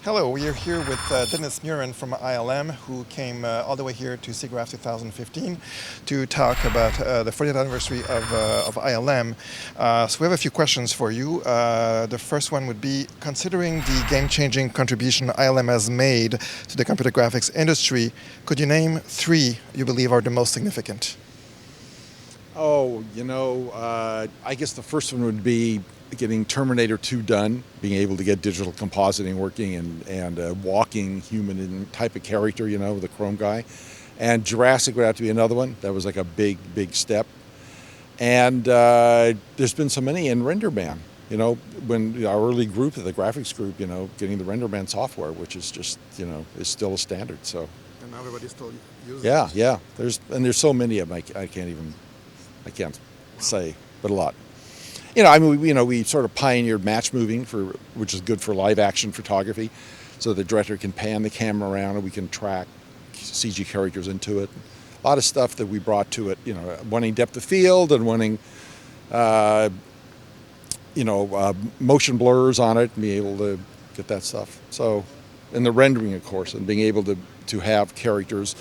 Hello, we are here with Dennis Muren from ILM, who came all the way here to SIGGRAPH 2015 to talk about the 40th anniversary of ILM. So we have a few questions for you. The first one would be, considering the game-changing contribution ILM has made to the computer graphics industry, could you name three you believe are the most significant? I guess the first one would be getting Terminator 2 done, being able to get digital compositing working and a walking human type of character, the Chrome guy. And Jurassic would have to be another one. That was like a big, big step. And there's been so many in RenderMan. When our early group, the graphics group, getting the RenderMan software, which is just, is still a standard. So. And everybody still uses it. Yeah. There's so many of them. I can't say, but a lot. We sort of pioneered match moving, which is good for live action photography, so the director can pan the camera around and we can track CG characters into it. A lot of stuff that we brought to it, wanting depth of field and wanting, motion blurs on it and be able to get that stuff. So, and the rendering, of course, and being able to have characters.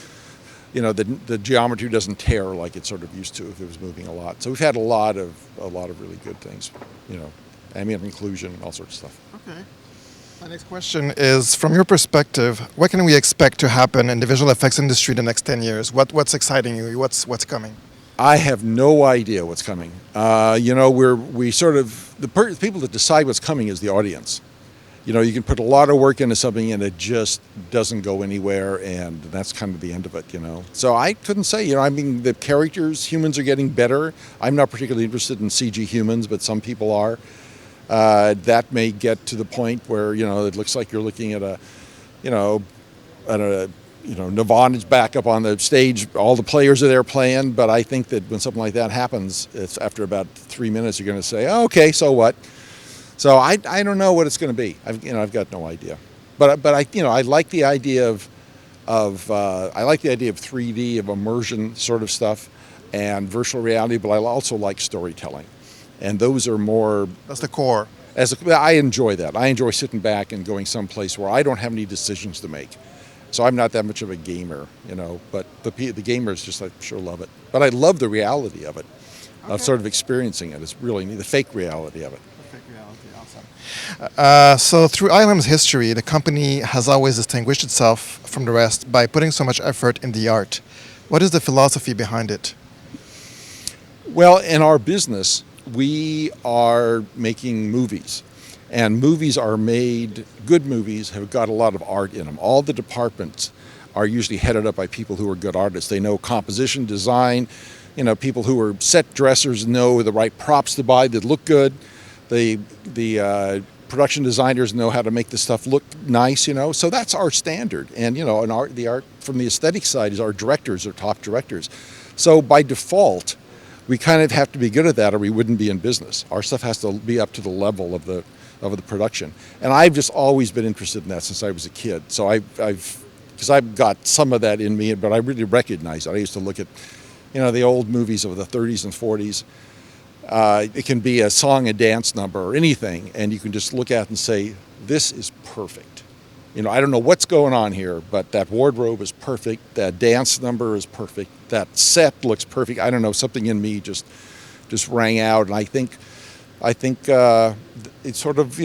The geometry doesn't tear like it sort of used to if it was moving a lot. So we've had a lot of really good things, ambient inclusion, all sorts of stuff. Okay. My next question is, from your perspective, what can we expect to happen in the visual effects industry the next 10 years? What's exciting you? What's coming? I have no idea what's coming. The people that decide what's coming is the audience. You can put a lot of work into something and it just doesn't go anywhere, and that's kind of the end of it, So I couldn't say, the characters, humans are getting better. I'm not particularly interested in CG humans, but some people are. That may get to the point where, it looks like you're looking at Nirvana's back up on the stage, all the players are there playing, but I think that when something like that happens, it's after about 3 minutes, you're going to say, oh, okay, so what? So I don't know what it's going to be. I've got no idea, but I like the idea of 3D, of immersion sort of stuff, and virtual reality. But I also like storytelling, and those are more. That's the core. I enjoy that. I enjoy sitting back and going someplace where I don't have any decisions to make. So I'm not that much of a gamer, But the gamers just sure love it. But I love the reality of it, of sort of experiencing it. It's really neat, the fake reality of it. So through ILM's history, the company has always distinguished itself from the rest by putting so much effort in the art. What is the philosophy behind it? Well, in our business, we are making movies. And movies are made, good movies have got a lot of art in them. All the departments are usually headed up by people who are good artists. They know composition, design, people who are set dressers know the right props to buy that look good. The production designers know how to make the stuff look nice, So that's our standard. And, the art from the aesthetic side is our directors are top directors. So by default, we kind of have to be good at that or we wouldn't be in business. Our stuff has to be up to the level of the production. And I've just always been interested in that since I was a kid. So because I've got some of that in me, but I really recognize it. I used to look at, the old movies of the 30s and 40s. It can be a song and dance number or anything, and you can just look at it and say, this is perfect. I don't know what's going on here, but that wardrobe is perfect, that dance number is perfect, that set looks perfect. I don't know, something in me just rang out, and I think it's sort of,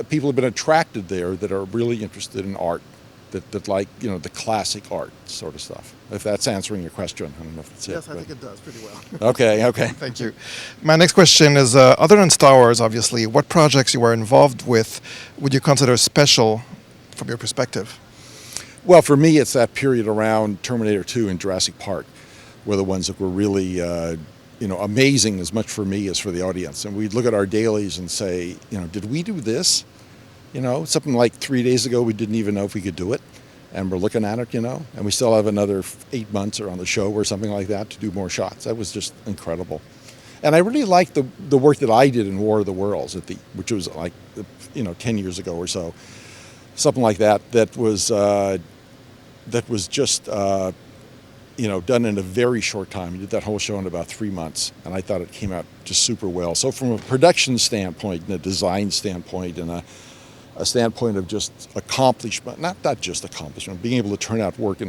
people have been attracted there that are really interested in art, that like, the classic art sort of stuff. If that's answering your question, I don't know if it's Yes, I think it does pretty well. Okay. Thank you. My next question is, other than Star Wars, obviously, what projects you were involved with would you consider special from your perspective? Well, for me, it's that period around Terminator 2 and Jurassic Park were the ones that were really, amazing as much for me as for the audience. And we'd look at our dailies and say, did we do this? Something like 3 days ago, we didn't even know if we could do it. And we're looking at it, and we still have another 8 months or on the show or something like that to do more shots. That was just incredible. And I really liked the work that I did in War of the Worlds, which was like, 10 years ago or so. Something like that was just, done in a very short time. We did that whole show in about 3 months, and I thought it came out just super well. So from a production standpoint and a design standpoint and a standpoint of just accomplishment, not just accomplishment, being able to turn out work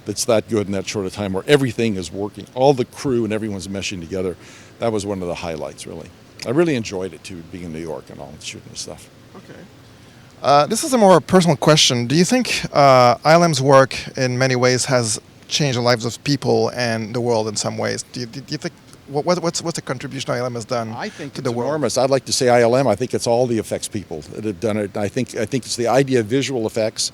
that's that good in that short a time where everything is working, all the crew and everyone's meshing together. That was one of the highlights, really. I really enjoyed it, too, being in New York and all, and shooting this stuff. Okay. This is a more personal question. Do you think ILM's work in many ways has changed the lives of people and the world in some ways? Do you think, what's the contribution ILM has done I think to it's the world? enormous. I'd like to say ILM. I think it's all the effects people that have done it. I think it's the idea of visual effects,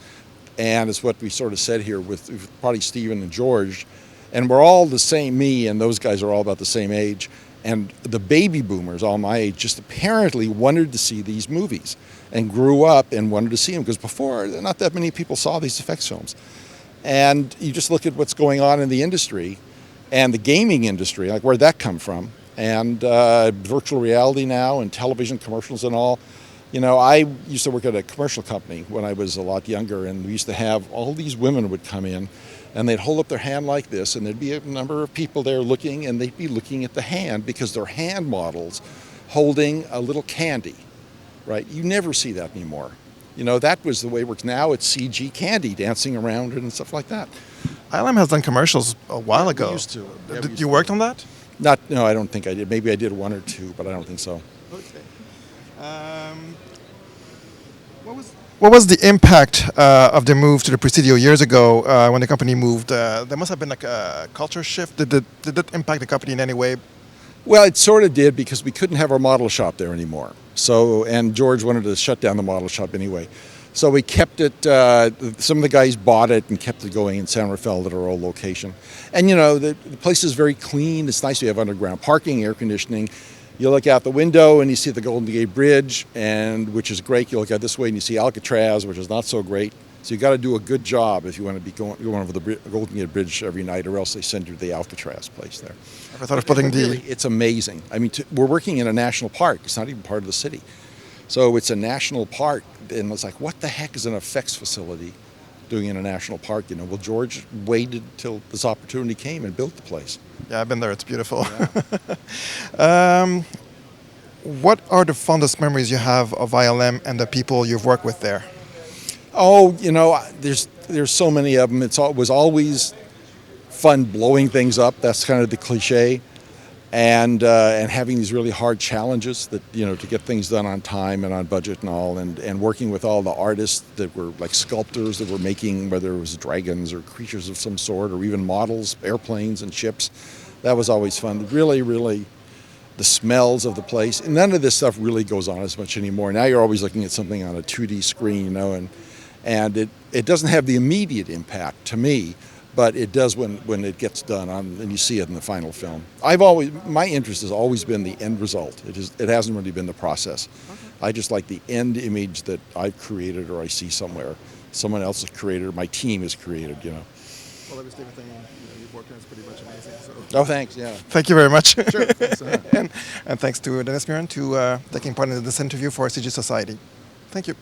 and it's what we sort of said here with probably Stephen and George. And we're all the same, me and those guys are all about the same age. And the baby boomers, all my age, just apparently wanted to see these movies and grew up and wanted to see them, because before, not that many people saw these effects films. And you just look at what's going on in the industry and the gaming industry, like where'd that come from? And virtual reality now and television commercials and all. You know, I used to work at a commercial company when I was a lot younger, and we used to have all these women would come in and they'd hold up their hand like this, and there'd be a number of people there looking, and they'd be looking at the hand because they're hand models holding a little candy, right? You never see that anymore. You know, that was the way it works. Now it's CG candy dancing around and stuff like that. ILM has done commercials a while ago. We used to. Yeah, we Did used you to. worked on that? No, I don't think I did. Maybe I did one or two, but I don't think so. Okay. What was the impact of the move to the Presidio years ago when the company moved? There must have been like a culture shift. Did it impact the company in any way? Well, it sort of did, because we couldn't have our model shop there anymore. So, and George wanted to shut down the model shop anyway. So we kept it, some of the guys bought it and kept it going in San Rafael at our old location. And you know, the place is very clean. It's nice. We have underground parking, air conditioning. You look out the window and you see the Golden Gate Bridge, and which is great. You look out this way and you see Alcatraz, which is not so great. So you got to do a good job if you want to be going over the Golden Gate Bridge every night, or else they send you to the Alcatraz place there. I thought of putting Really, it's amazing. I mean, we're working in a national park. It's not even part of the city. So it's a national park, and it's like, what the heck is an effects facility doing in a national park? You know, well, George waited till this opportunity came and built the place. Yeah, I've been there. It's beautiful. Yeah. What are the fondest memories you have of ILM and the people you've worked with there? Oh, you know, there's so many of them. It was always fun blowing things up. That's kind of the cliche. And having these really hard challenges that, you know, to get things done on time and on budget and all, and working with all the artists that were like sculptors that were making, whether it was dragons or creatures of some sort, or even models, airplanes and ships. That was always fun. Really, really, the smells of the place. And none of this stuff really goes on as much anymore. Now you're always looking at something on a 2D screen, you know, and it doesn't have the immediate impact to me, but it does when it gets done and you see it in the final film. My interest has always been the end result. It hasn't really been the process. Okay. I just like the end image that I've created or I see somewhere. Someone else has created, or my team has created, you know. Well, obviously everything you've worked on is pretty much amazing. So. Oh, thanks, yeah. Thank you very much. Sure, thanks. and thanks to Dennis Muren to taking part in this interview for CG Society. Thank you.